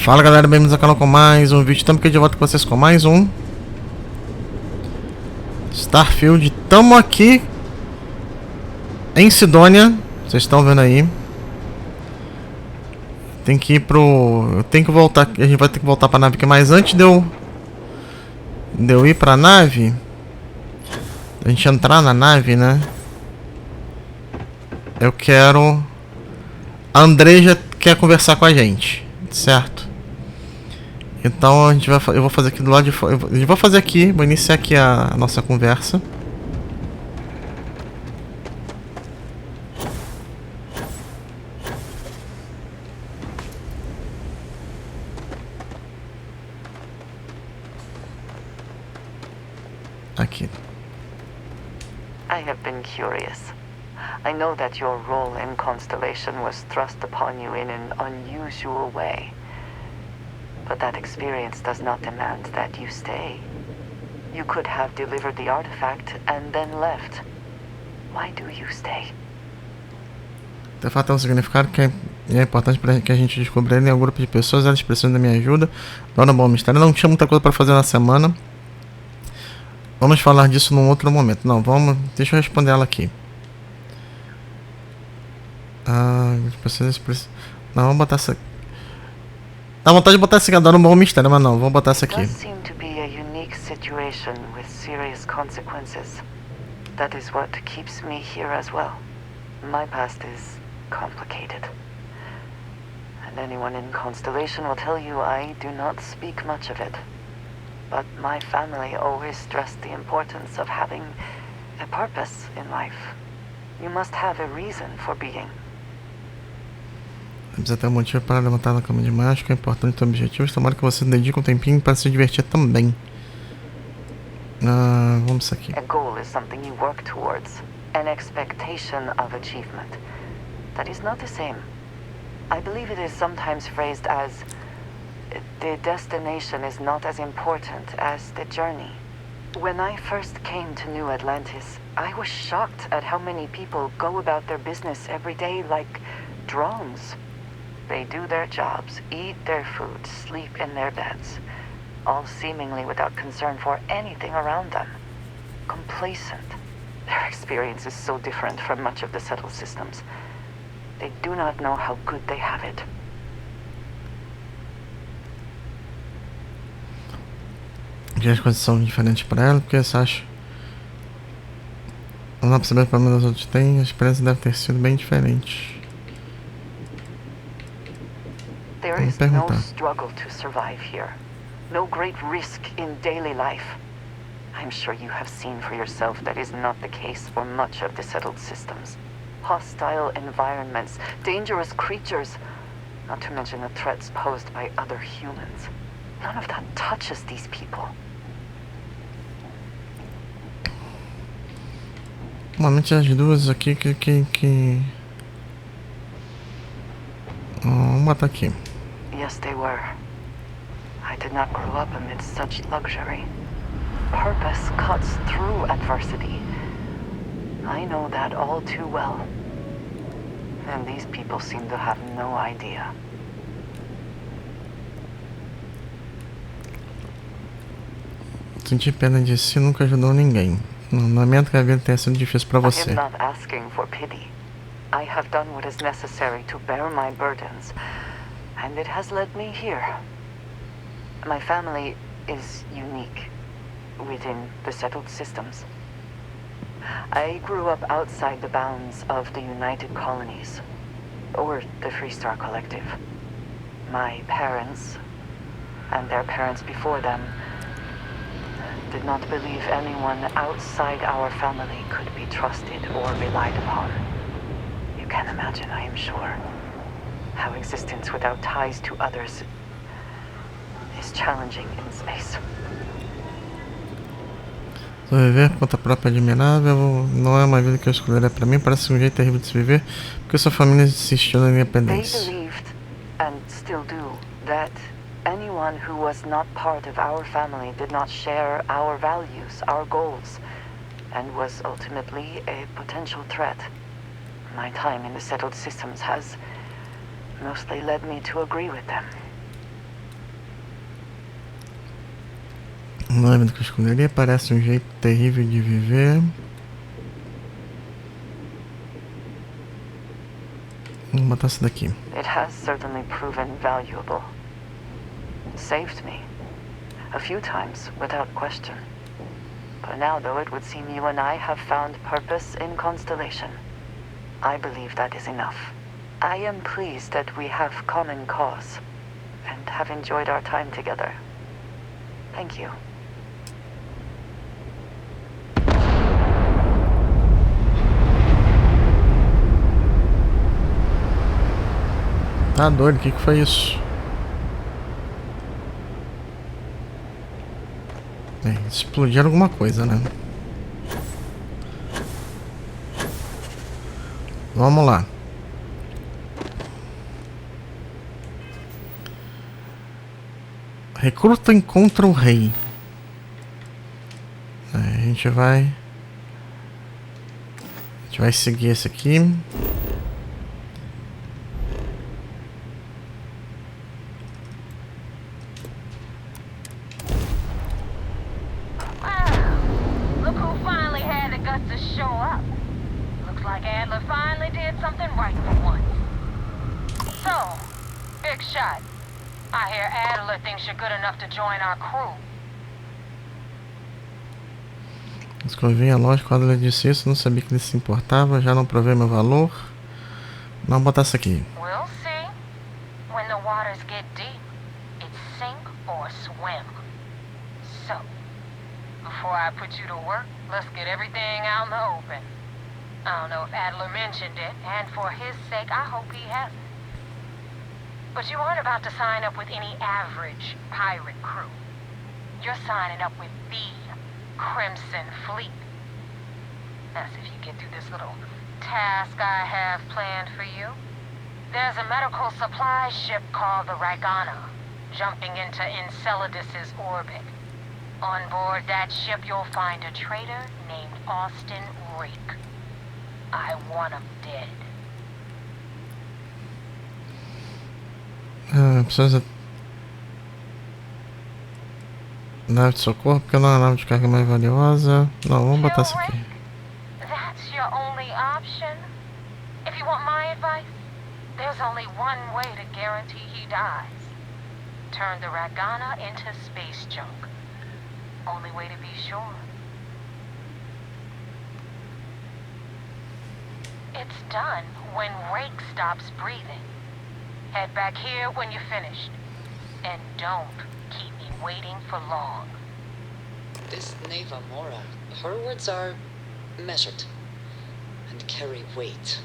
Fala galera, bem-vindos ao canal com mais um vídeo. Estamos aqui de volta com vocês com mais um Starfield. Estamos aqui em Sidônia, vocês estão vendo aí. Tem que ir pro... Eu tenho que voltar, a gente vai ter que voltar pra nave aqui. Mas antes de eu ir pra nave, a gente entrar na nave, né? Eu quero... A Andreja quer conversar com a gente, certo? Então a gente vai, eu vou fazer aqui do lado de fora. Eu vou fazer aqui, vou iniciar aqui a nossa conversa. Aqui. I have been curious. I know that your role in Constellation was thrust upon you in an unusual way. But that experience does not demand that you stay. You could have delivered the artifact and then left. Why do you stay? O artefato tem um significado que é importante para que a gente descubra ele. É um grupo de pessoas, elas precisam da minha ajuda. Dona Bom Mistério. Não tinha muita coisa para fazer na semana. Vamos falar disso num outro momento. Não, vamos... Deixa eu responder ela aqui. Não, vamos botar essa... Dá vontade de botar esse Dona Bom Mistério, mas não, vamos botar essa aqui. It does seem to be a unique situation with serious consequences. That is what keeps me here as well. My past is complicated. And anyone in Constellation will tell you I do not speak much of it. But my family always stressed the importance of having a purpose in life. You must have a reason for being. Precisa ter um motivo para levantar na cama de macho, que é importante ter objetivos. Tomara que você dedique um tempinho para se divertir também. Vamos isso aqui. A goal is something you work towards. An expectation of achievement. That is not the same. I believe it is sometimes phrased as the destination is not as important as the journey. When I first came to New Atlantis, I was shocked at how many people go about their business every day like drones. They do their jobs, eat their food, sleep in their beds, all seemingly without concern for anything around them. Complacent. Their experience is so different from much of the settled systems. They do not know how good they have it. Porque as coisas são diferentes para ela, porque você acha... Não dá para saber para onde os outros têm, a experiência deve ter sido bem diferente. There is no struggle to survive here. No great risk in daily life. I'm sure you have seen for yourself that is not the case for much of the settled systems. Hostile environments, dangerous creatures, not to mention the threats posed by other humans. None of that touches these people. Normalmente as duas aqui vamos botar aqui. Yes, they were. I did not grow up amidst such luxury. Purpose cuts through adversity. I know that all too well. And these people seem to have no idea. Sentir pena de si nunca ajudou ninguém. Não lamento que a vida tenha sido difícil para você. I am not asking for pity. I have done what is necessary to bear my burdens, and it has led me here. My family is unique within the settled systems. I grew up outside the bounds of the United Colonies, or the Free Star Collective. My parents, and their parents before them, did not believe anyone outside our family could be trusted or relied upon. You can imagine, I am sure, how existence without ties to others is challenging in space. Viver por conta própria é admirável, não é uma vida que eu escolheria para mim, parece um jeito terrível de se viver, porque sua família insistiu na independência. They believed, and still do, that anyone who was not part of our family did not share our values, our goals, and was ultimately a potential threat. My time in the settled systems has mostly led me to agree with them. Não é vida que eu escolheria, parece um jeito terrível de viver. Vamos botar essa daqui. It has certainly proven valuable. Saved me. A few times, without question. But now, though, it would seem you and I have found purpose in constellation. I believe that is enough. I am pleased that we have common cause, and have enjoyed our time together. Thank you. Tá doido, o que foi isso? Explodiram alguma coisa, né? Vamos lá. Recruta encontra o rei. A gente vai seguir esse aqui. Escrevi a loja quando ele disse isso, não sabia que ele se importava, já não provei meu valor. Vamos botar isso aqui. We'll see. When the waters get deep, it's sink or swim. So, before I put you to work, let's get everything out in the open. I don't know if Adler mentioned it, and for his sake, I hope he hasn't. But you aren't about to sign up with any average pirate crew. You're signing up with the Crimson Fleet. That's if you get through this little task I have planned for you. There's a medical supply ship called the Ragana, jumping into Enceladus's orbit. On board that ship, you'll find a traitor named Austin Reek. I want him dead. Precisa nave de socorro, porque não é a nave de carga mais valiosa. Não, vamos botar essa aqui. That's your only option. If you want my advice, there's only one way to guarantee he dies. Turn the Ragana into space junk. Only way to be sure. It's done when Rake stops breathing. Head back here when you're finished. And don't keep me waiting for long. This Neva Mora, her words are measured and carry weight.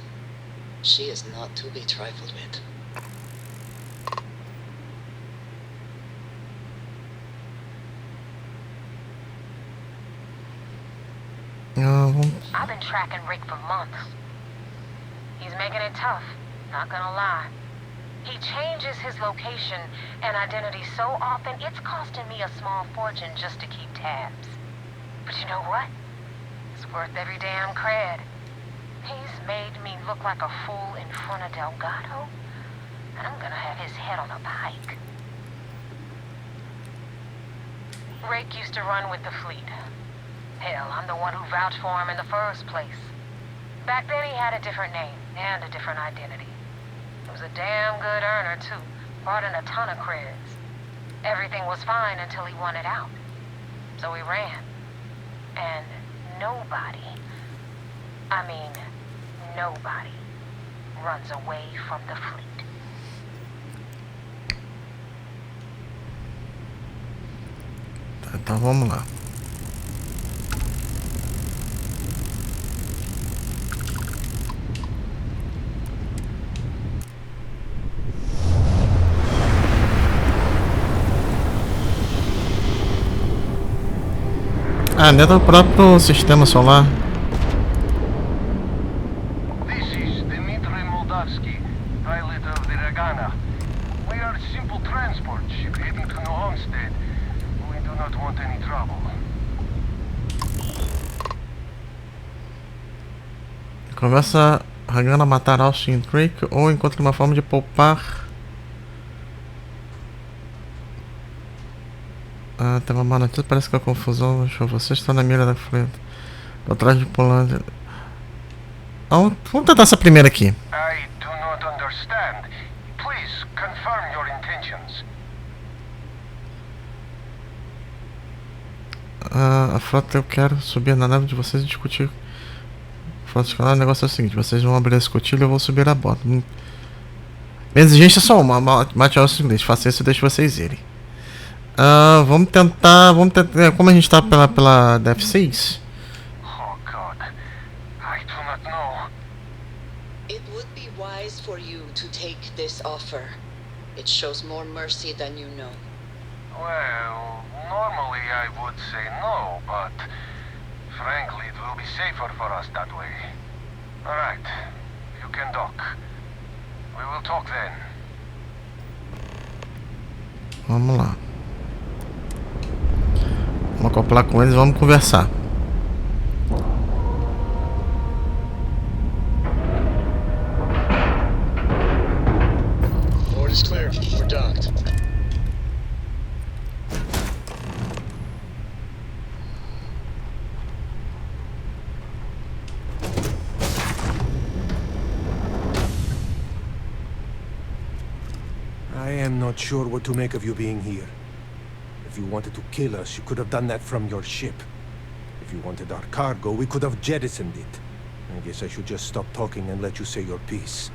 She is not to be trifled with. I've been tracking Rick for months. He's making it tough, not gonna lie. He changes his location and identity so often, it's costing me a small fortune just to keep tabs. But you know what? It's worth every damn cred. He's made me look like a fool in front of Delgado, and I'm gonna have his head on a pike. Rake used to run with the fleet. Hell, I'm the one who vouched for him in the first place. Back then he had a different name and a different identity. He was a damn good earner, too. Brought in a ton of creds. Everything was fine until he wanted out. So he ran. And nobody, I mean, nobody runs away from the fleet. Então vamos lá. Ah, dentro do próprio sistema solar. This is Dmitry Moldavsky, pilot of the Ragana. We are a simple transport ship heading to New Homestead. We do not want any trouble. Conversa Ragana matar Austin Creek ou encontre uma forma de poupar Tem uma má notícia, parece que a confusão deixou você está na mira da frente. Atrás de pulando. Vamos tentar essa primeira aqui. I do not understand. Please confirm your intentions. A frota, eu quero subir na nave de vocês e discutir. Frota escalar, o negócio é o seguinte: vocês vão abrir a escotilha e eu vou subir a bordo. Minha exigência é só uma: mate aos ingleses, faça isso e deixe vocês irem. Vamos tentar. Como a gente tá pela DF6? Oh God, I do not know. It would be wise for you to take this offer. It shows more mercy than you know. Well, normally I would say no, but frankly it will be safer for us that way. Alright, you can dock. We will talk then. Vamos lá. Vamos acoplar com eles e vamos conversar. Board is clear. We're docked. I am not sure what to make of you being here. If you wanted to kill us, you could have done that from your ship. If you wanted our cargo, we could have jettisoned it. I guess I should just stop talking and let you say your piece.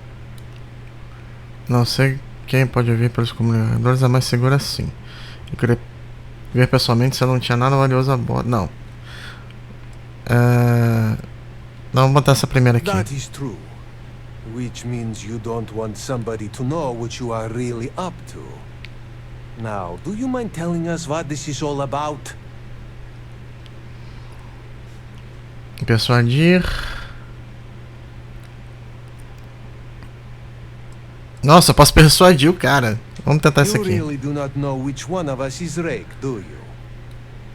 Não sei quem pode ouvir pelos comunicadores, é mais seguro assim. Eu queria ver pessoalmente se eu não tinha nada valioso a bordo. Não. Não, vamos botar essa primeira aqui. That is true. Which means you don't want somebody to know what you are really up to. Now, do you mind telling us what this is all about? Persuadir. Nossa, eu posso persuadir o cara. Vamos tentar isso You aqui. really do not know which one of us is Rake, do you?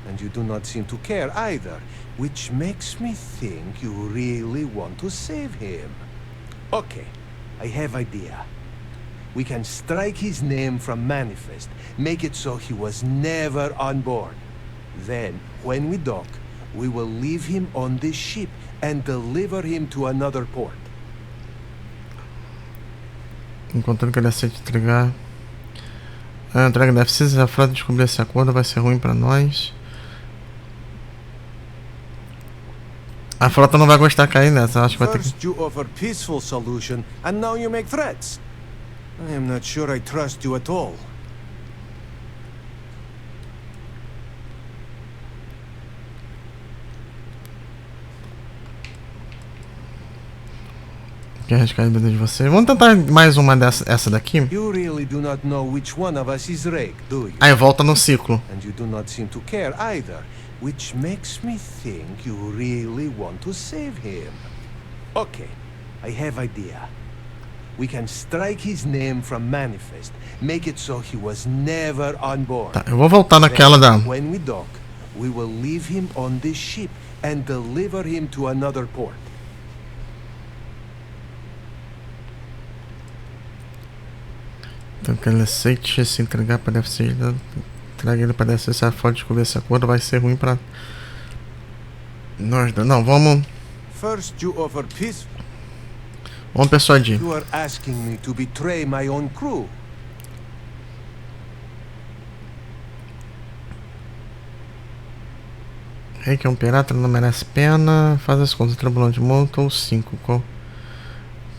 And you do not seem to care either, which makes me think you really want to save him. Okay, I have idea. We can strike his name from manifest, make it so he was never on board. Then, when we dock, we will leave him on this ship and deliver him to another port. Encontrando que ele aceite entregar. A entrega da F6, se a frota descobrir esse acordo vai ser ruim pra nós. A frota não vai gostar de cair nessa, acho que vai ter que... First you offer peaceful solution, and now you make threats. I am not sure I trust you at all. Quer arriscar a vida de vocês? Vamos tentar mais uma essa daqui. You really do not know which one of us is Rake, do you? Aí volta no ciclo. And you do not seem to care either, which makes me think you really want to save him. Okay, I have idea. We can strike his name from manifest, make it so he was never on board. Tá, eu vou voltar naquela da... When we dock, we will leave him on this ship and deliver him to another port. Então que ele aceite se entregar para F6, entrega ele para F6, se a frota descobrir esse acordo vai ser ruim para nós. Não, vamos... First you offer peace. Vamos persuadir. You are asking me to betray my own crew. Rei que é um pirata, não merece pena. Faz as contas, tribulão de monta ou 5.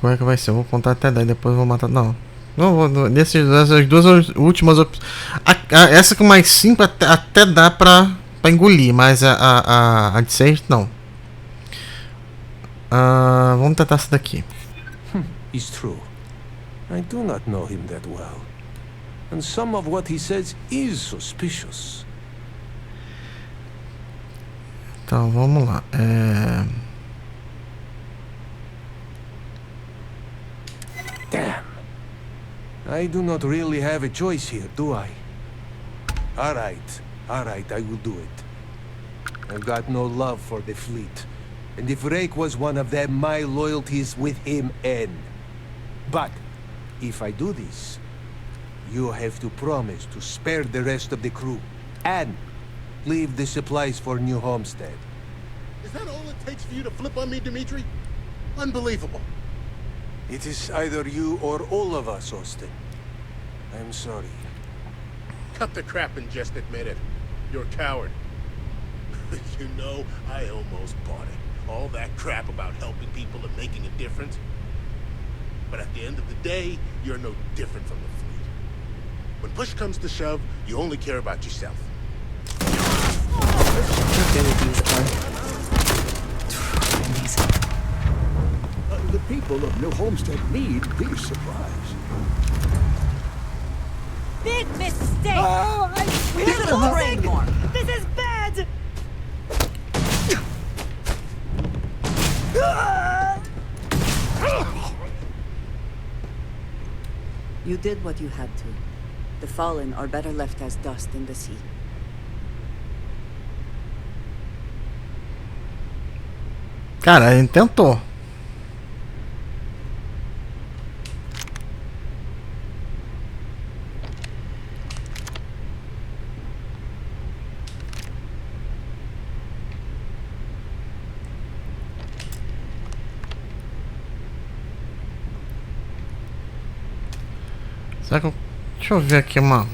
Qual é que vai ser? Eu vou contar até 10, depois eu vou matar. Não vou. Essas duas últimas opções. Essa com mais 5 até dá pra engolir, mas a de 6 não. Vamos tentar essa daqui. It's true. I do not know him that well. And some of what he says is suspicious. Então, vamos lá. Damn. I do not really have a choice here, do I? Alright, I will do it. I've got no love for the fleet. And if Rake was one of them, my loyalties with him end. But, if I do this, you have to promise to spare the rest of the crew. and leave the supplies for new homestead. Is that all it takes for you to flip on me, Dimitri? Unbelievable. It is either you or all of us, Austin. I'm sorry. Cut the crap and just admit it. You're a coward. You know, I almost bought it. All that crap about helping people and making a difference. But at the end of the day, you're no different from the fleet. When push comes to shove, you only care about yourself. Abilities are amazing. The people of New Homestead need these supplies. Big mistake! Oh, I feel Big. more. This is bad! You did what you had to. The fallen are better left as dust in the sea. Cara, ele tentou. Será que eu... Deixa eu ver aqui uma...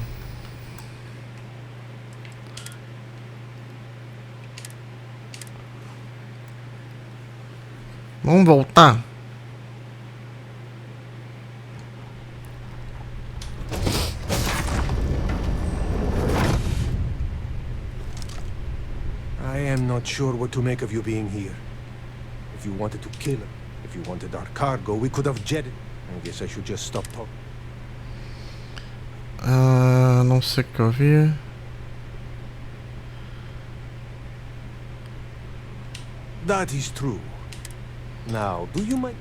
Vamos voltar. I am not sure what to make of you being here. If you wanted to kill him, if you wanted our cargo, we could have jetted. I guess I should just stop talking. Não sei o que eu vi. That is true. Now, do you mind?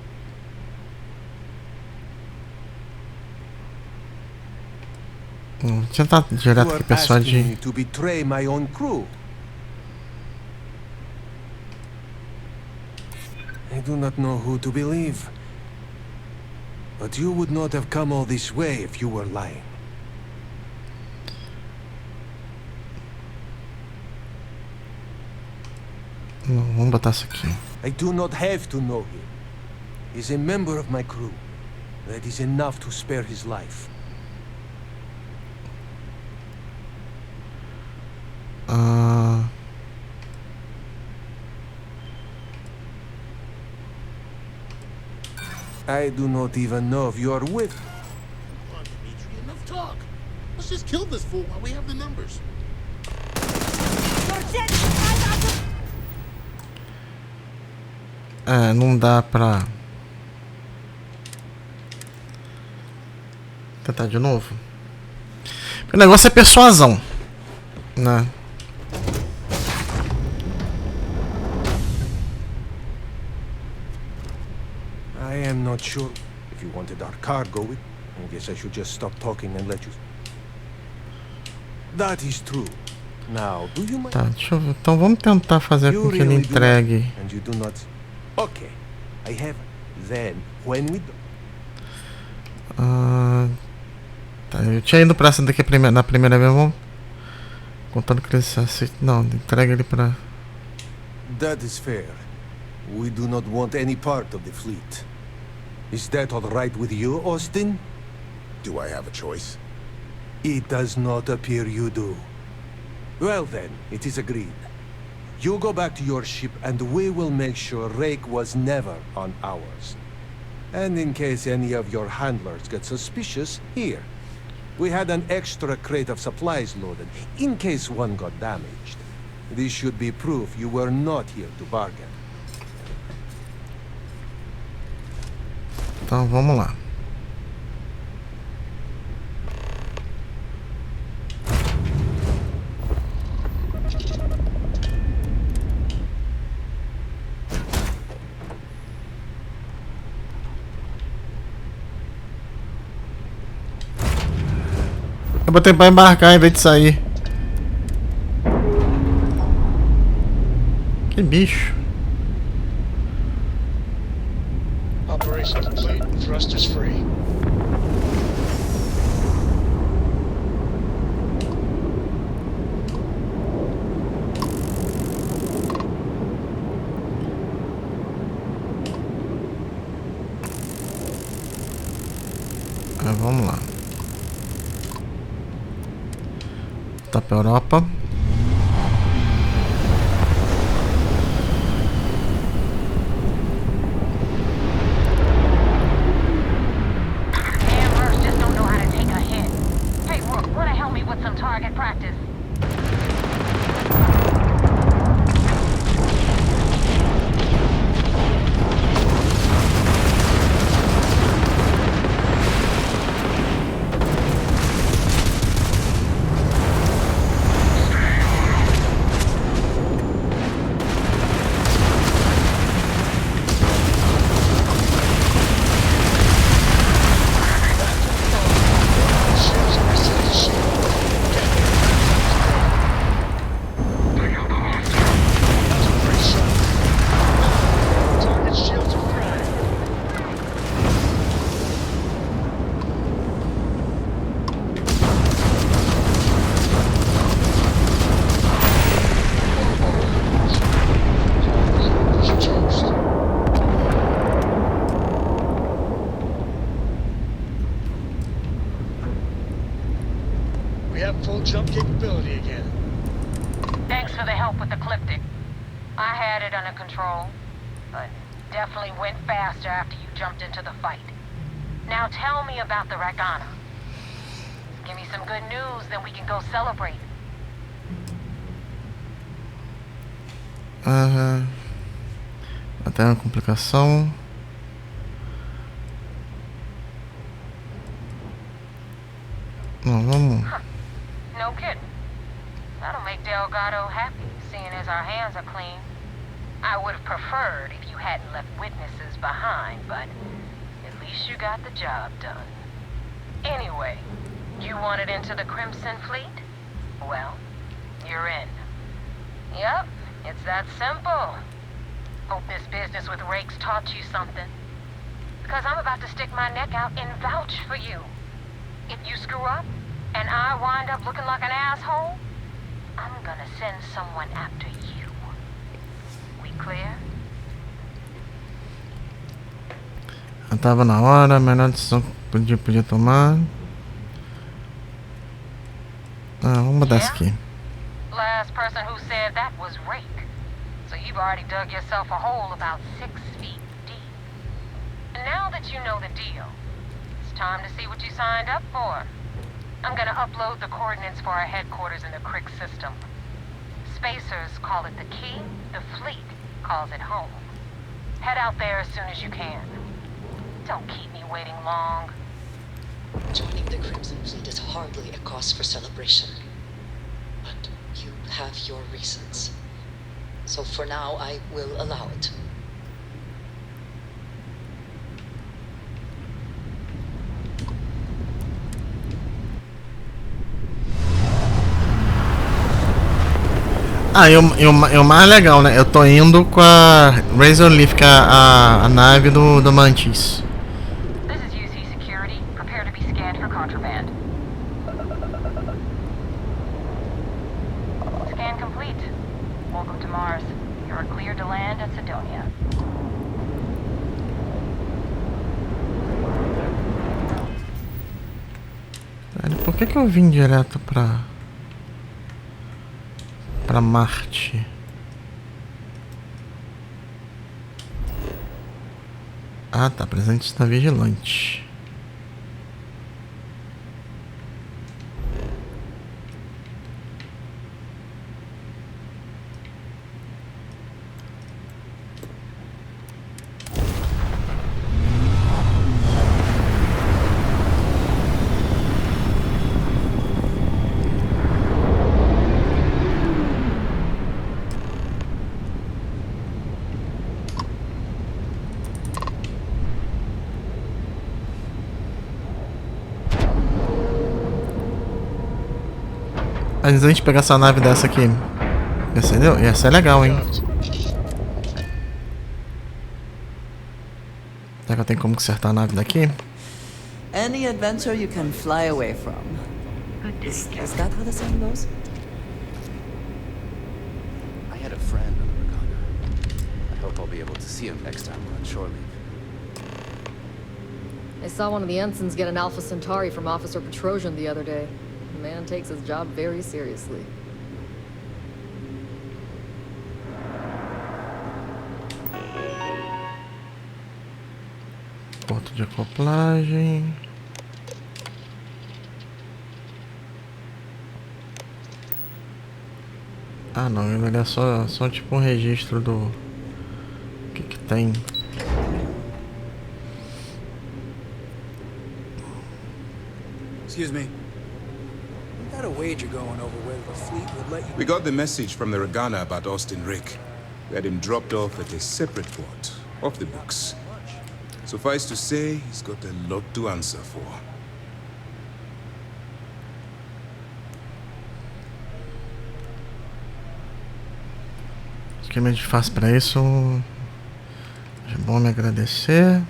Tentar direto You aqui, are pessoal asking de... me to betray my own crew. I do not know who to believe. But you would not have come all this way if you were lying. Não, vamos botar isso aqui. I do not have to know him. He's a member of my crew. That is enough to spare his life. I do not even know if you are with. Come on, Dimitri, enough talk. Let's just kill this fool while we have the numbers. Não dá pra... Tentar de novo. O negócio é persuasão, né? I am not sure if you wanted our cargo. I guess I should just stop talking and let you. That is true. Now, do you mind? Tá, deixa eu ver. Então vamos tentar fazer com que ele entregue. And you do not. Okay, I have. Then, when we do. Tá, eu tinha ido pra essa daqui na primeira vez, vamos... Contando que ele se aceita. Não, entrega ele pra... That is fair. We do not want any part of the fleet. Is that all right with you, Austin? Do I have a choice? It does not appear you do. Well then, it is agreed. You go back to your ship and we will make sure Rake was never on ours. And in case any of your handlers get suspicious, here. We had an extra crate of supplies loaded, in case one got damaged. This should be proof you were not here to bargain. Então vamos lá. Eu botei pra embarcar em vez de sair. Que bicho. Operation complete. Thrusters free. vamos lá. Tá pra Europa. Jump capability again. Thanks for the help with the Ecliptic. I had it under control, but definitely went faster after you jumped into the fight. Now tell me about the Ragana. Give me some good news, then we can go celebrate. Até uma complicação. Não, vamos. No kidding. That'll make Delgado happy, seeing as our hands are clean. I would have preferred if you hadn't left witnesses behind, but at least you got the job done. Anyway, you wanted into the Crimson Fleet? Well, you're in. Yep, it's that simple. Hope this business with Rakes taught you something. Because I'm about to stick my neck out and vouch for you. If you screw up, and I wind up looking like an asshole, I'm gonna send someone after you. We clear? Eu tava na hora, a melhor decisão que podia tomar. Vamos mudar isso aqui. Last person who said that was Rake. So you've already dug yourself a hole about 6 feet deep. And now that you know the deal, it's time to see what you signed up for. I'm gonna upload the coordinates for our headquarters in the Crick system. Spacers call it the key, the fleet calls it home. Head out there as soon as you can. Don't keep me waiting long. Joining the Crimson Fleet is hardly a cause for celebration. But you have your reasons. So for now, I will allow it. E o mais legal, né? Eu tô indo com a Razor Leaf, que é a nave do Mantis. This is UC Security. Prepare to be scanned for contraband. Scan complete. Welcome to Mars. You're cleared to land at Sidonia. Por que eu vim direto pra Marte? Ah, tá. Presente está vigilante. Antes da gente pegar essa nave dessa aqui, entendeu? Ia ser legal, hein? Será que eu tenho como consertar a nave daqui? Any adventure you can fly away from. Is that how the saying goes? I had a friend on the Recruta. I hope I'll be able to see him next time we're on shore leave. I saw one of the ensigns get an Alpha Centauri from Officer Petrosian the other day. The man takes his job very seriously. Ponto de acoplagem. Ah não, ele é só tipo um registro do que tem. Excuse me. We got a wager going over whether the fleet would let you... We got the message from the Regana about Austin Rick. We had him dropped off at a separate port, off the books. Suffice to say, he's got a lot to answer for. O que a gente faz para isso? É bom me agradecer.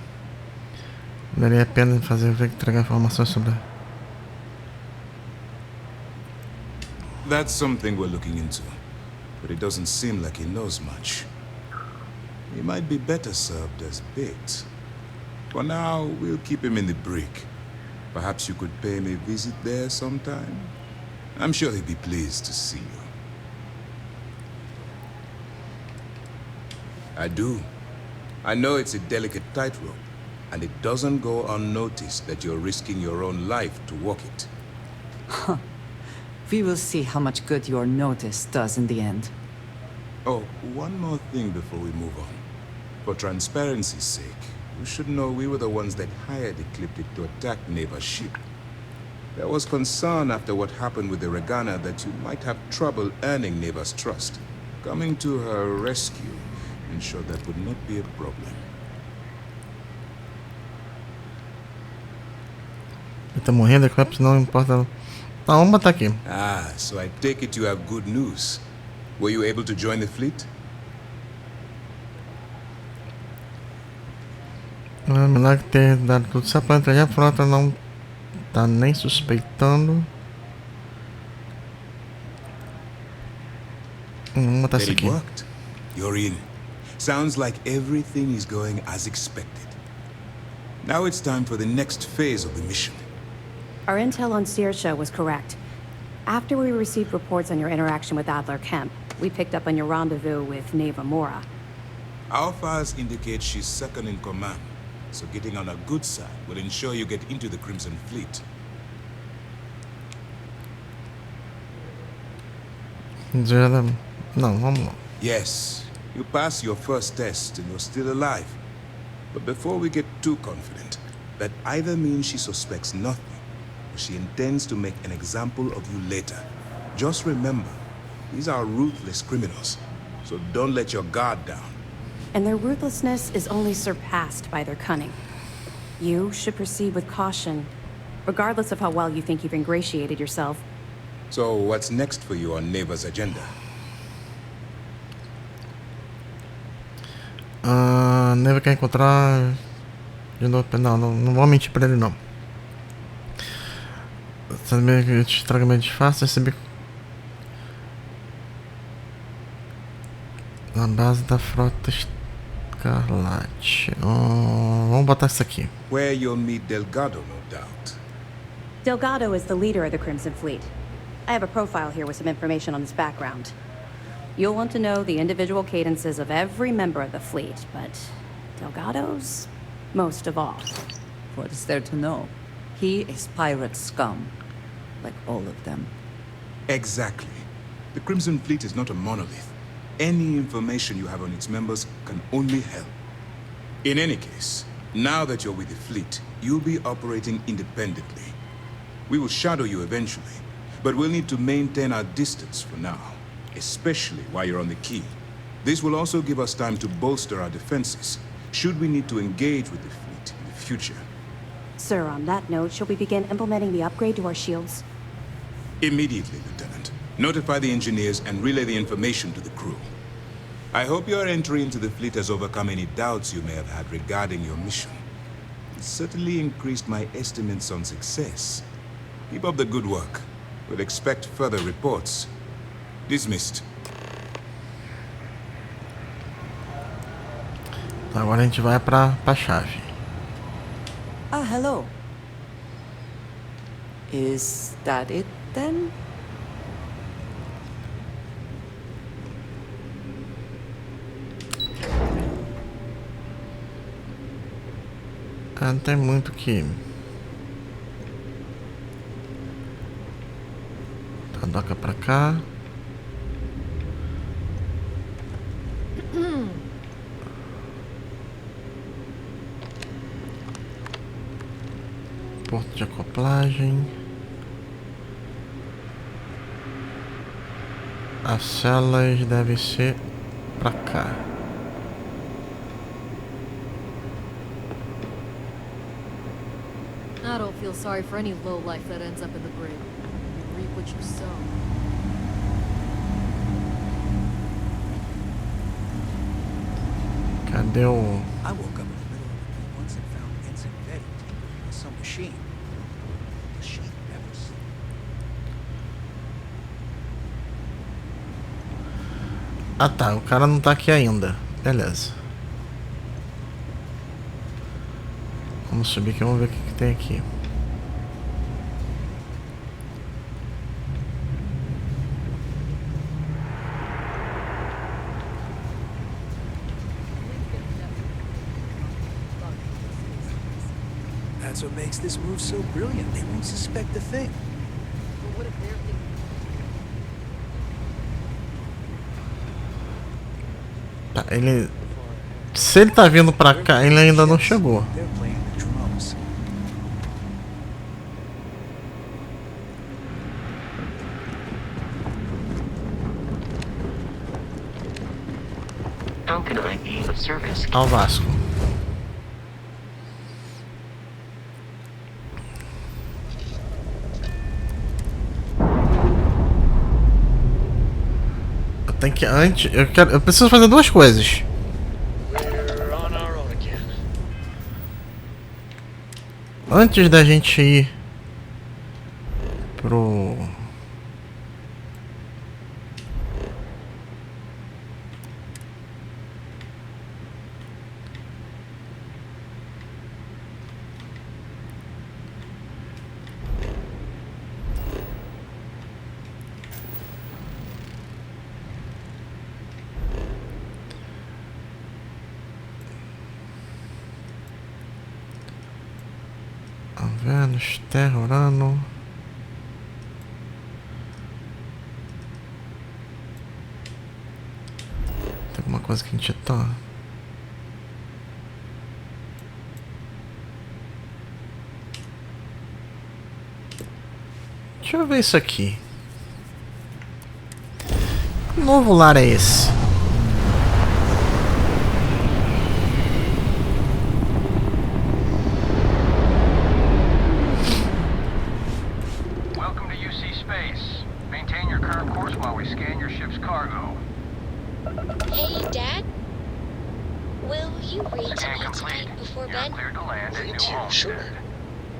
Daria a pena fazer entregar informações sobre. That's something we're looking into, but it doesn't seem like he knows much. He might be better served as bait. For now, we'll keep him in the brig. Perhaps you could pay him a visit there sometime. I'm sure he'd be pleased to see you. I do. I know it's a delicate tightrope, and it doesn't go unnoticed that you're risking your own life to walk it. Huh. We will see how much good your notice does in the end. Oh, one more thing before we move on. For transparency's sake, you should know we were the ones that hired Ecliptic to attack Neva's ship. There was concern after what happened with the Regana that you might have trouble earning Neva's trust. Coming to her rescue ensured that would not be a problem. Ele tá morrendo, Eclipse não importa. Tá, vamos botar aqui. Ah, so I take it you have good news. Were you able to join the fleet? Melhor que ter dado tudo certo para entregar. A frota não tá nem suspeitando. Vamos botar isso aqui. You're in. Sounds like everything is going as expected. Now it's time for the next phase of the mission. Our intel on Saoirse was correct. After we received reports on your interaction with Adler Kemp, we picked up on your rendezvous with Neva Mora. Our files indicate she's second in command, so getting on her good side will ensure you get into the Crimson Fleet. Não, vamos lá. Yes, you pass your first test and you're still alive. But before we get too confident, that either means she suspects nothing, or she intends to make an example of you later. Just remember, these are ruthless criminals, so don't let your guard down. And their ruthlessness is only surpassed by their cunning. You should proceed with caution, regardless of how well you think you've ingratiated yourself. So what's next for you on Neva's agenda? Neva quer encontrar de novo. Não vou mentir pra ele não. Saber que estragamento fácil, saber na base da frota escarlate. Vamos botar isso aqui. Where you'll meet Delgado, no doubt. Delgado is the leader of the Crimson Fleet. I have a profile here with some information on his background. You'll want to know the individual cadences of every member of the fleet, but Delgado's most of all. What is there to know? He is pirate scum, like all of them. Exactly. The Crimson Fleet is not a monolith. Any information you have on its members can only help. In any case, now that you're with the fleet, you'll be operating independently. We will shadow you eventually, but we'll need to maintain our distance for now, especially while you're on the quay. This will also give us time to bolster our defenses, should we need to engage with the fleet in the future. Sir, on that note, shall we begin implementing the upgrade to our shields? Immediately, Lieutenant. Notify the engineers and relay the information to the crew. I hope your entry into the fleet has overcome any doubts you may have had regarding your mission. It certainly increased my estimates on success. Keep up the good work. We'll expect further reports. Dismissed. Agora a gente vai pra chave. Ah, hello. Is that it then? Ah, não tem muito que... Tá, doca pra cá. Porto de acoplagem. As celas devem ser pra cá. I don't feel sorry for any lowlife that ends up in the brig. You reap what you sow. Cadê o... I woke up in the middle of the night once and found Ensign Betty tinkering with some machine. The machine never slept. Ah tá, o cara não tá aqui ainda. Beleza. Vamos subir aqui, vamos ver o que tem aqui. That's what makes this move so brilliant. They won't suspect a thing. But what if they're thinking? Tá, ele... Se ele tá vindo pra cá, ele ainda não chegou. They're playing the drums. How can I be of service? Ao Vasco. Eu tenho que antes, eu preciso fazer duas coisas. Antes da gente ir pro... Vênus, Terra, Urano. Tem alguma coisa que a gente tá? Deixa eu ver isso aqui. Que novo lar é esse? Hey, Dad? Will you read to me tonight before bed? Read to you? Sure.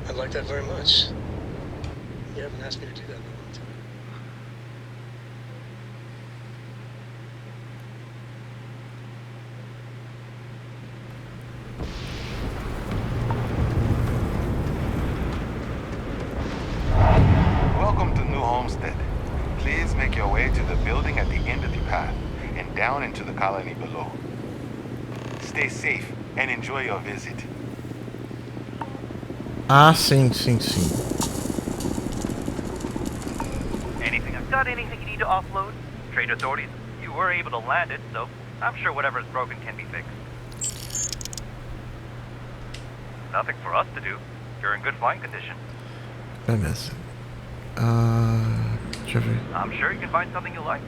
I'd like that very much. You haven't asked me to do that in a long time. Welcome to New Homestead. Please make your way to the building at the end of the path and down into the colony below. Stay safe and enjoy your visit. Ah, sim, sim, sim. Got anything you need to offload? Trade authorities, you were able to land it, so I'm sure whatever's broken can be fixed. Nothing for us to do. You're in good flying condition. Beleza. Deixa eu ver. I'm sure you can find something you like.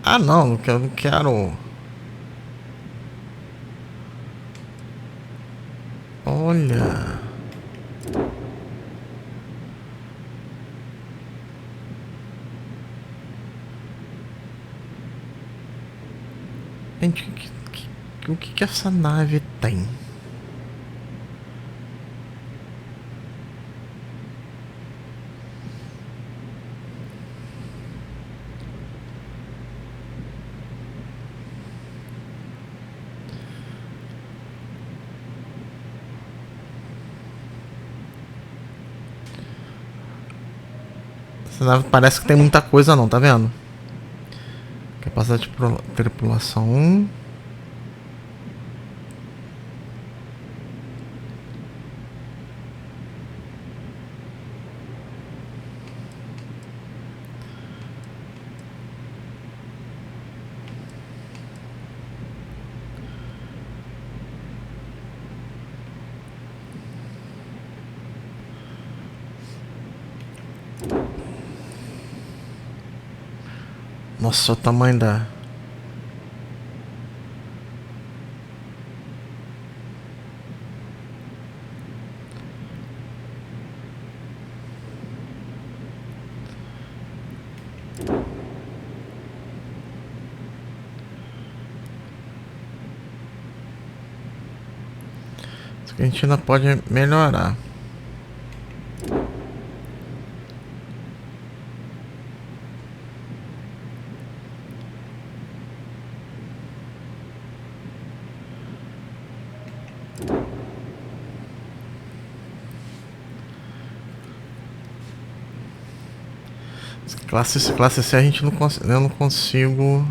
Ah, não, eu não quero. Olha. Gente, o que essa nave tem? Essa nave parece que tem muita coisa não, tá vendo? Capacidade de tripulação 1. Nossa, o tamanho da... Isso aqui a gente ainda pode melhorar. Classe C a gente não consegue, eu não consigo.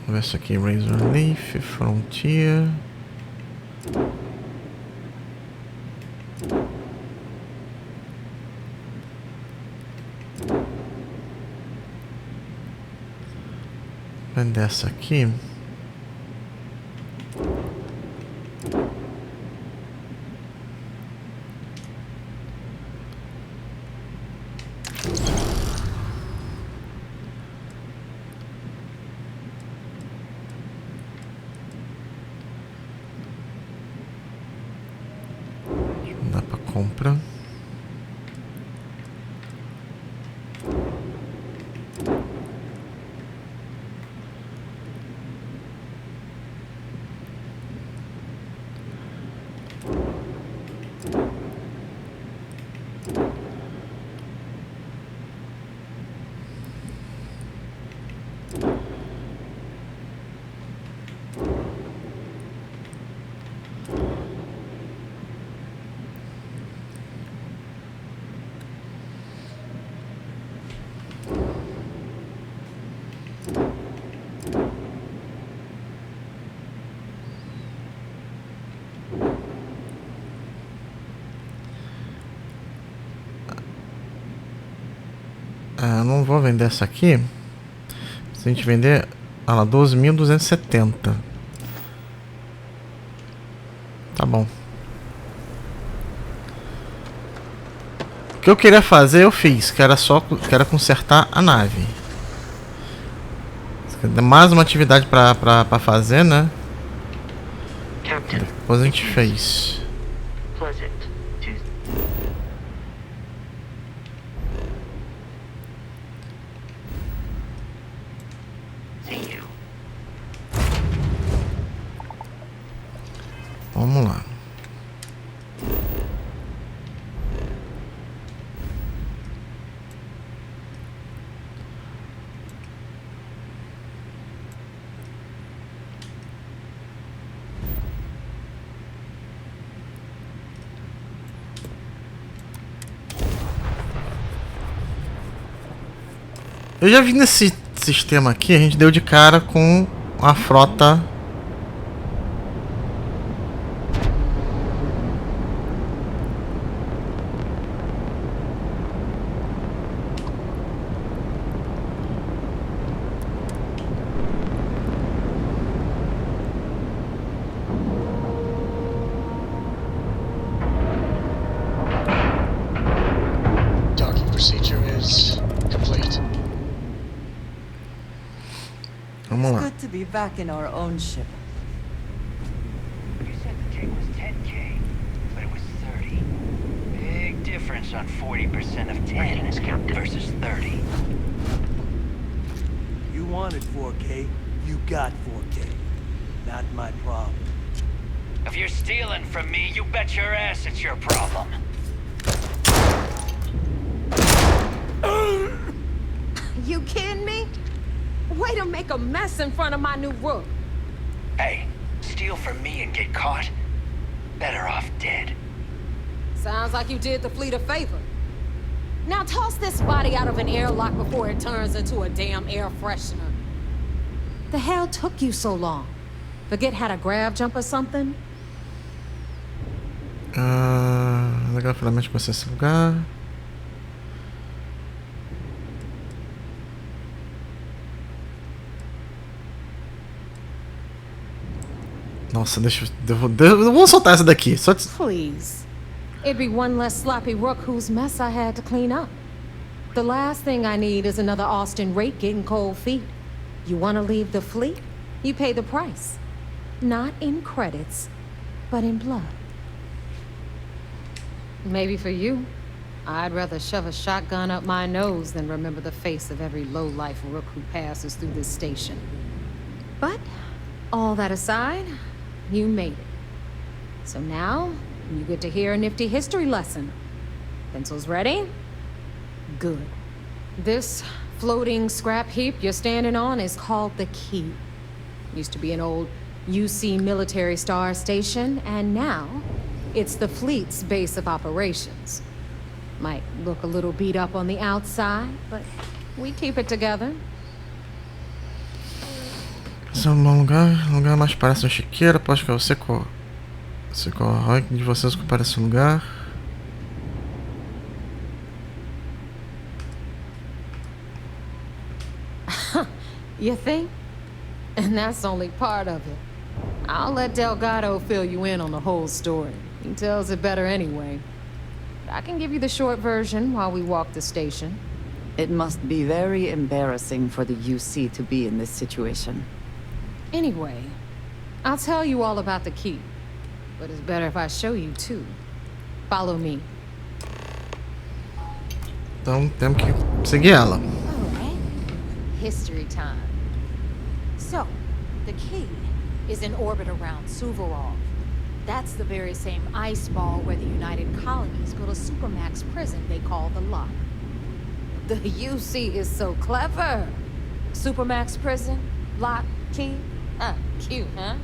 Vamos ver isso aqui, Razor Leaf, Frontier. Vender essa aqui. Não dá para compra. Eu não vou vender essa aqui. Se a gente vender ela 12.270. Tá bom. O que eu queria fazer eu fiz, que era consertar a nave. Mais uma atividade pra fazer, né? Depois a gente fez. Vamos lá. Eu já vi nesse sistema aqui, a gente deu de cara com a frota. Vamos lá. Good to be back in our own ship. You said the take was 10K, but it was 30. Big difference on 40% of 10 versus 30. You wanted 4K, you got 4K. Not my problem. If you're stealing from me, you bet your ass it's your problem. You kidding me? Way to make a mess in front of my new rook. Hey, steal from me and get caught? Better off dead. Sounds like you did the fleet a favor. Now toss this body out of an airlock before it turns into a damn air freshener. The hell took you so long? Forget how to grab jump or something? Legal, finalmente com esse lugar. Nossa, vamos soltar essa daqui. Só Please. It'd be one less sloppy rook whose mess I had to clean up. The last thing I need is another Austin rate getting cold feet. You want to leave the fleet? You pay the price. Not in credits, but in blood. Maybe for you, I'd rather shove a shotgun up my nose than remember the face of every low-life rook who passes through this station. But, all that aside, you made it. So now, you get to hear a nifty history lesson. Pencils ready? Good. This floating scrap heap you're standing on is called the Key. Used to be an old UC military star station, and now it's the fleet's base of operations. Might look a little beat up on the outside, but we keep it together. Esse é um bom lugar mais parece um chiqueiro. Aposto que você corre de vocês que parece um lugar. You think? And that's only part of it. I'll let Delgado fill you in on the whole story. He tells it better anyway. I can give you the short version while we walk the station. It must be very embarrassing for the UC to be in this situation. Anyway, I'll tell you all about the Key. But it's better if I show you too. Follow me. Então temos que seguir ela. Alright. History time. So, the Key is in orbit around Suvorov. That's the very same ice ball where the United Colonies built a supermax prison they call the Lock. The UC is so clever. Supermax prison, Lock, Key. Cute, huh?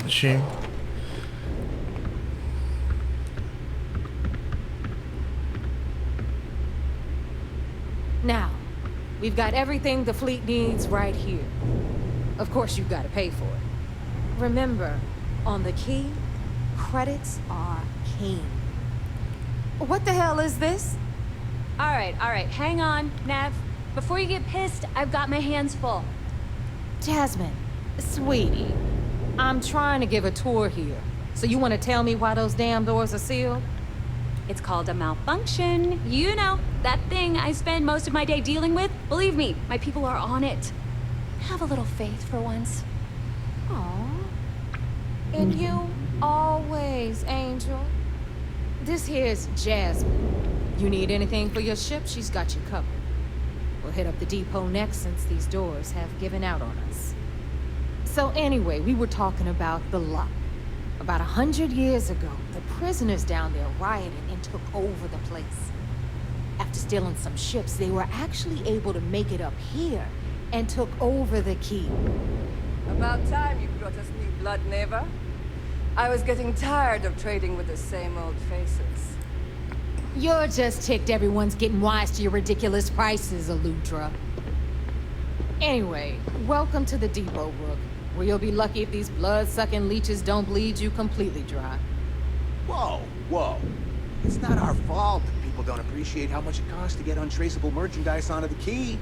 Gente. Now, we've got everything the fleet needs right here. Of course, you've got to pay for it. Remember, on the Key, credits are king. What the hell is this? All right, hang on, Nav. Before you get pissed, I've got my hands full. Jasmine, sweetie, I'm trying to give a tour here. So you want to tell me why those damn doors are sealed? It's called a malfunction. You know, that thing I spend most of my day dealing with. Believe me, my people are on it. Have a little faith for once. Aww. And you always, Angel. This here's Jasmine. You need anything for your ship, she's got you covered. We'll hit up the depot next since these doors have given out on us. So anyway, we were talking about the Lock. About 100 years ago, the prisoners down there rioted and took over the place. After stealing some ships, they were actually able to make it up here and took over the Key. About time you brought us new blood, Neva. I was getting tired of trading with the same old faces. You're just ticked everyone's getting wise to your ridiculous prices, Aludra. Anyway, welcome to the depot, Rook, where you'll be lucky if these blood-sucking leeches don't bleed you completely dry. Whoa. It's not our fault that people don't appreciate how much it costs to get untraceable merchandise onto the Key.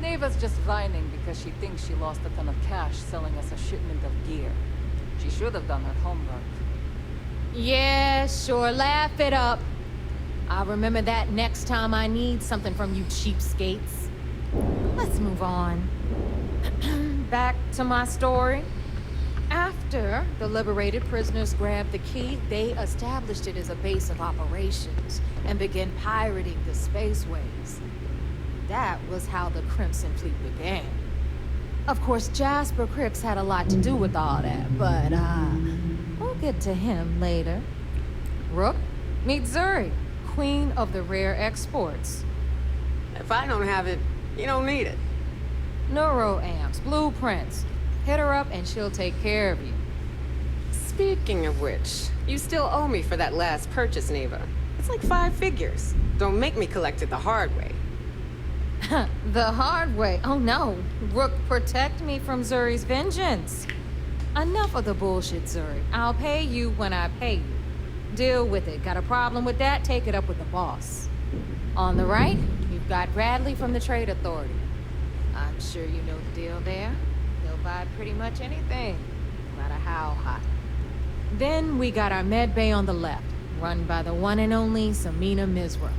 Neva's just whining because she thinks she lost a ton of cash selling us a shipment of gear. She should have done her homework. Yeah, sure, laugh it up. I'll remember that next time I need something from you cheapskates. Let's move on. Back to my story. After the liberated prisoners grabbed the key, they established it as a base of operations and began pirating the spaceways. That was how the Crimson Fleet began. Of course, Jasper Cripps had a lot to do with all that, but, we'll get to him later. Rook, meet Zuri, queen of the rare exports. If I don't have it, you don't need it. Neuroamps, blueprints. Hit her up and she'll take care of you. Speaking of which, you still owe me for that last purchase, Neva. It's like 5 figures. Don't make me collect it the hard way. The hard way? Oh no. Rook, protect me from Zuri's vengeance. Enough of the bullshit, Zuri. I'll pay you when I pay you. Deal with it. Got a problem with that? Take it up with the boss. On the right, you've got Bradley from the Trade Authority. I'm sure you know the deal there. They'll buy pretty much anything, no matter how hot. Then we got our med bay on the left, run by the one and only Samina Misra.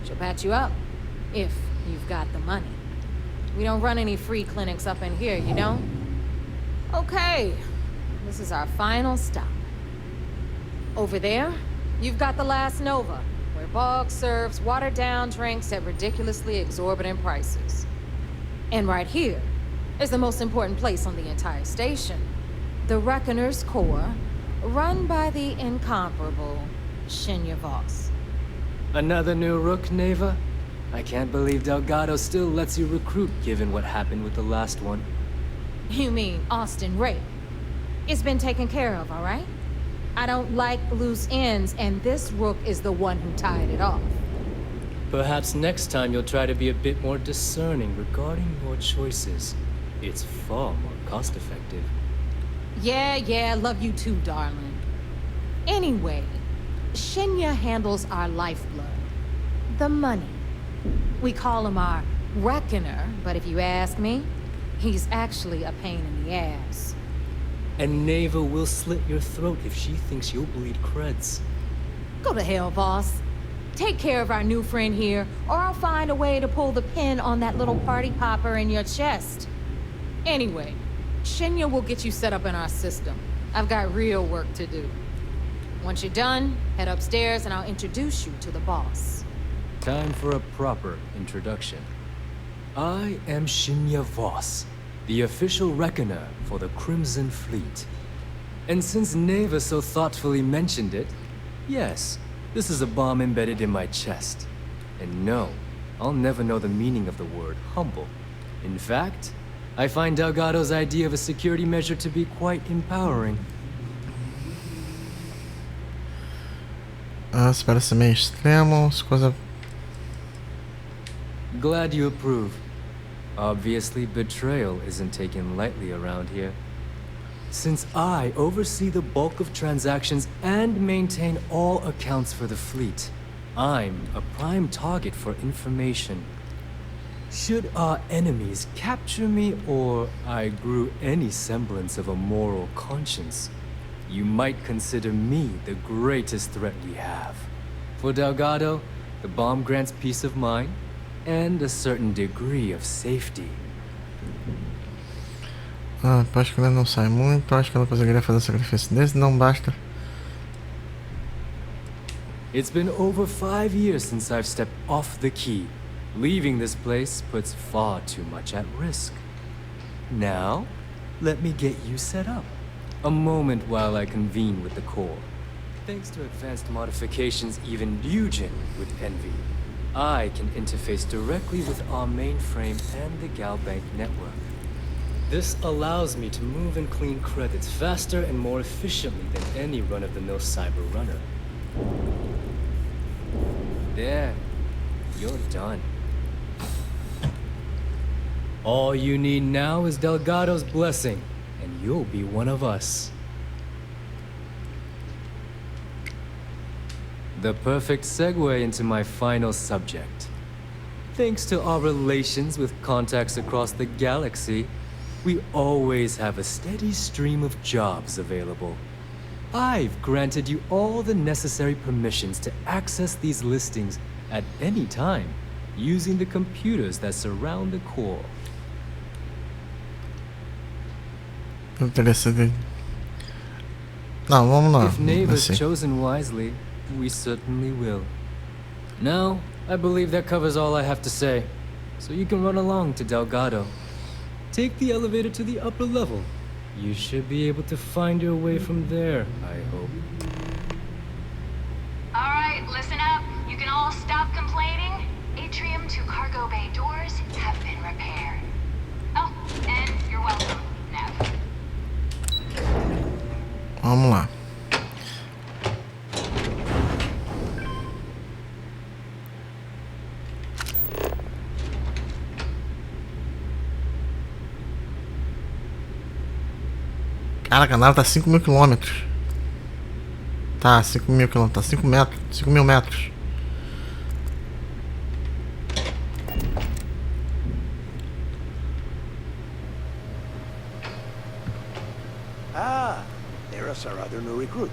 She'll patch you up, if you've got the money. We don't run any free clinics up in here, you know? Okay, this is our final stop. Over there, you've got the Last Nova, where Bog serves watered-down drinks at ridiculously exorbitant prices. And right here is the most important place on the entire station, the Reckoner's Core, run by the incomparable Shinya Voss. Another new Rook, Neva? I can't believe Delgado still lets you recruit, given what happened with the last one. You mean Austin Ray? It's been taken care of, all right? I don't like loose ends, and this Rook is the one who tied it off. Perhaps next time you'll try to be a bit more discerning regarding your choices. It's far more cost-effective. Yeah, love you too, darling. Anyway, Shinya handles our lifeblood. The money. We call him our Reckoner, but if you ask me, he's actually a pain in the ass. And Neva will slit your throat if she thinks you'll bleed creds. Go to hell, boss. Take care of our new friend here, or I'll find a way to pull the pin on that little party popper in your chest. Anyway, Shinya will get you set up in our system. I've got real work to do. Once you're done, head upstairs and I'll introduce you to the boss. Time for a proper introduction. I am Shinya Voss, the official reckoner for the Crimson Fleet. And since Neva so thoughtfully mentioned it, yes, this is a bomb embedded in my chest. And no, I'll never know the meaning of the word humble. In fact, I find Delgado's idea of a security measure to be quite empowering. Espera ser meio extremo, as coisas... Glad you approve. Obviously, betrayal isn't taken lightly around here. Since I oversee the bulk of transactions and maintain all accounts for the fleet, I'm a prime target for information. Should our enemies capture me or I grew any semblance of a moral conscience, you might consider me the greatest threat we have. For Delgado, the bomb grants peace of mind and a certain degree of safety. Acho que ele não sai muito, acho que eu não conseguiria fazer um sacrifício desse, não basta. It's been over 5 years since I've stepped off the key. Leaving this place puts far too much at risk. Now, let me get you set up. A moment while I convene with the core. Thanks to advanced modifications even Ryujin would envy, I can interface directly with our mainframe and the Galbank network. This allows me to move and clean credits faster and more efficiently than any run-of-the-mill cyber runner. There, you're done. All you need now is Delgado's blessing, and you'll be one of us. The perfect segue into my final subject. Thanks to our relations with contacts across the galaxy, we always have a steady stream of jobs available. I've granted you all the necessary permissions to access these listings at any time, using the computers that surround the core. Interessante. Não, vamos lá. If Neva's Assim. chosen wisely, we certainly will. Now, I believe that covers all I have to say. So you can run along to Delgado. Take the elevator to the upper level. You should be able to find your way from there, I hope. Alright, listen up. You can all stop complaining. Atrium to cargo bay doors have been repaired. Oh, and you're welcome, Nev. Vamos lá. Cara, Canal tá 5.000 quilômetros. Tá, 5.000 quilômetros. Tá 5 metros. 5.000 metros. Ah, there's our other new recruit.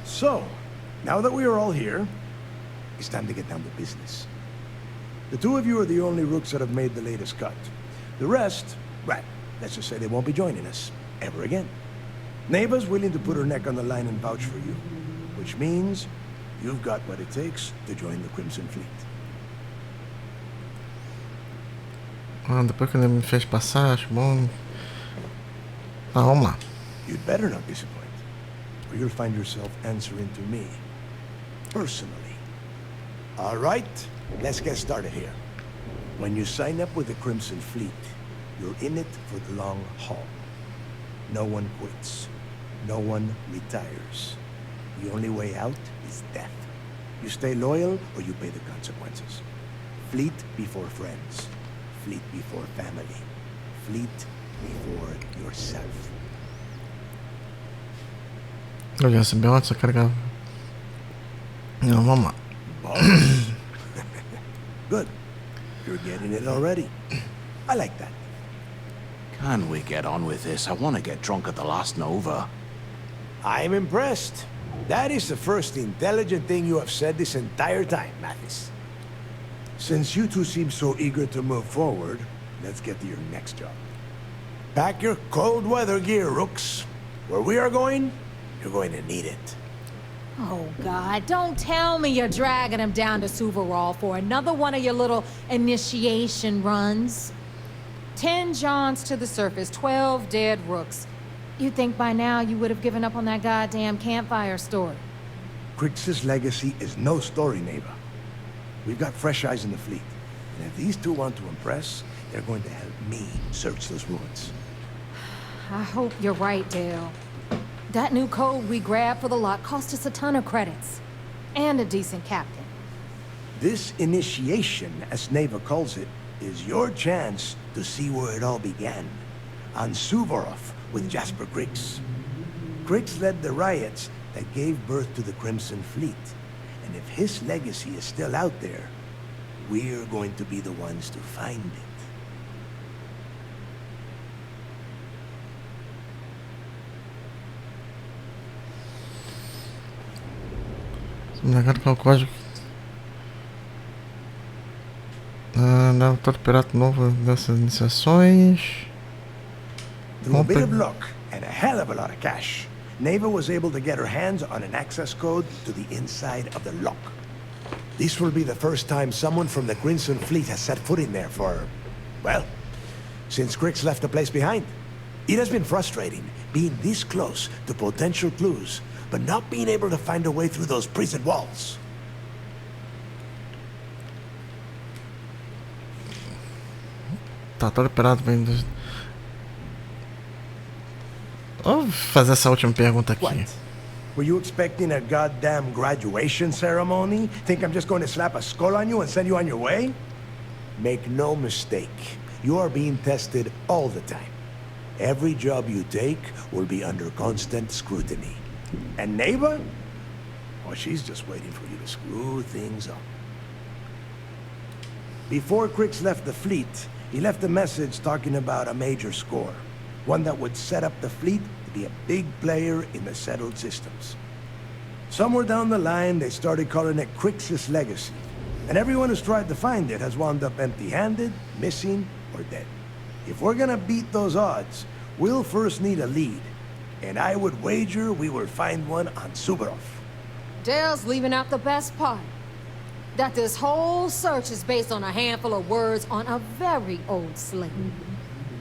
So, now that we are all here, it's time to get down to business. The two of you are the only rooks that have made the latest cut. The rest, well, let's just say they won't be joining us ever again. Neva's willing to put her neck on the line and vouch for you, which means you've got what it takes to join the Crimson Fleet. Depois que ele me fez passar, acho bom. Vamos lá. You'd better not disappoint, or you'll find yourself answering to me, personally. All right, let's get started here. When you sign up with the Crimson Fleet, you're in it for the long haul. No one quits. No one retires. The only way out is death. You stay loyal or you pay the consequences. Fleet before friends. Fleet before family. Fleet before yourself. Eu já recebi onde você carregava. Não, vamos lá. Good. You're getting it already. I like that. Can we get on with this? I want to get drunk at the last Nova. I'm impressed. That is the first intelligent thing you have said this entire time, Mathis. Since you two seem so eager to move forward, let's get to your next job. Pack your cold weather gear, Rooks. Where we are going, you're going to need it. Oh, God, don't tell me you're dragging him down to Suvarall for another one of your little initiation runs. 10 Johns to the surface, 12 dead rooks. You'd think by now you would have given up on that goddamn campfire story. Crix's legacy is no story, Neva. We've got fresh eyes in the fleet. And if these two want to impress, they're going to help me search those ruins. I hope you're right, Dale. That new code we grabbed for the lot cost us a ton of credits. And a decent captain. This initiation, as Neva calls it, is your chance to see where it all began. On Suvorov with Jasper Crix. Crix led the riots that gave birth to the Crimson Fleet. And if his legacy is still out there, we're going to be the ones to find it. Negado com o código. Dá todo pirata novo dessas iniciações. Through a bit of luck and a hell of a lot of cash, Neva was able to get her hands on an access code to the inside of the lock. This will be the first time someone from the Crimson Fleet has set foot in there for, well, since Crix left the place behind. It has been frustrating being this close to potential clues, but not being able to find a way through those prison walls. Tá todo pirata vem dos... Vou fazer essa última pergunta aqui. What? Were you expecting a goddamn graduation ceremony? Think I'm just going to slap a skull on you and send you on your way? Make no mistake. You are being tested all the time. Every job you take will be under constant scrutiny. And Neva? Well, she's just waiting for you to screw things up. Before Crix left the fleet, he left a message talking about a major score. One that would set up the fleet to be a big player in the settled systems. Somewhere down the line, they started calling it Crix's legacy. And everyone who's tried to find it has wound up empty-handed, missing, or dead. If we're gonna beat those odds, we'll first need a lead. And I would wager we will find one on Subarov. Dale's leaving out the best part. That this whole search is based on a handful of words on a very old slate.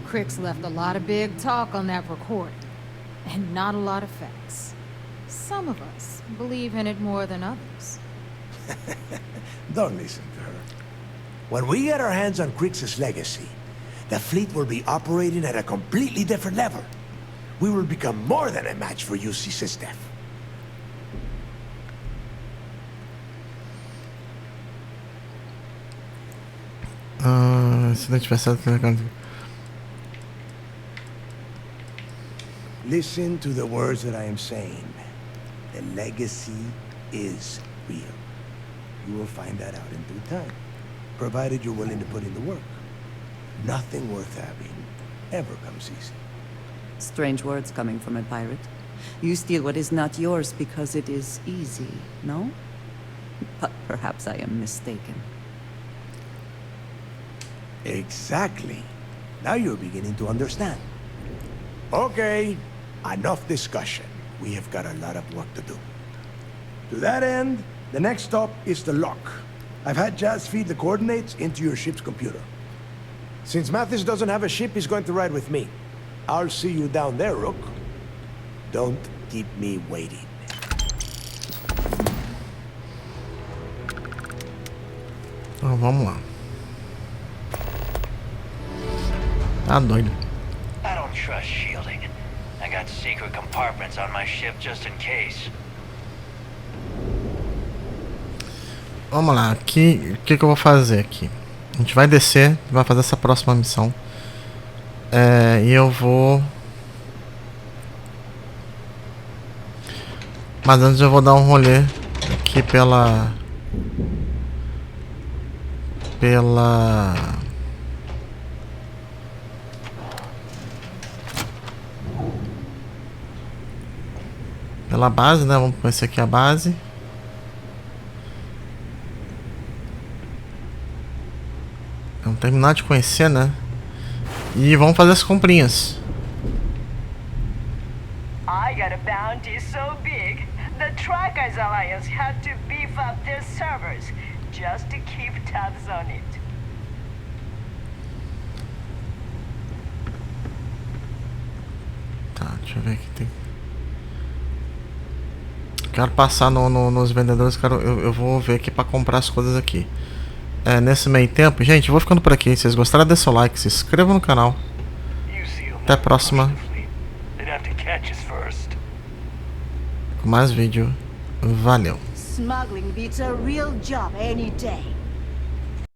Crix left a lot of big talk on that recording, and not a lot of facts. Some of us believe in it more than others. Don't listen to her. When we get our hands on Crix's legacy, the fleet will be operating at a completely different level. We will become more than a match for UC System. Listen to the words that I am saying. The legacy is real. You will find that out in due time, provided you're willing to put in the work. Nothing worth having ever comes easy. Strange words coming from a pirate. You steal what is not yours because it is easy, no? But perhaps I am mistaken. Exactly. Now you're beginning to understand. Okay, enough discussion. We have got a lot of work to do. To that end, the next stop is the lock. I've had Jazz feed the coordinates into your ship's computer. Since Mathis doesn't have a ship, he's going to ride with me. I'll see you down there, Rook. Don't keep me waiting. Então vamos lá. Tá doido. I don't trust shielding. I got secret compartments on my ship just in case. Vamos lá, aqui, o que eu vou fazer aqui? A gente vai descer, vai fazer essa próxima missão. E eu vou... Mas antes eu vou dar um rolê aqui pela base, né? Vamos conhecer aqui a base. Vamos terminar de conhecer, né? E vamos fazer as comprinhas. I got a bounty so big, the Trackers Alliance had to beef up their servers just to keep tabs on it. Tá, deixa eu ver aqui. Tem... Quero passar nos vendedores, eu vou ver aqui pra comprar as coisas aqui. Nesse meio tempo, gente, eu vou ficando por aqui. Se vocês gostaram, deixa o like, se inscreva no canal. Até a próxima. Com mais vídeo. Valeu. Smuggling beats a real job any day.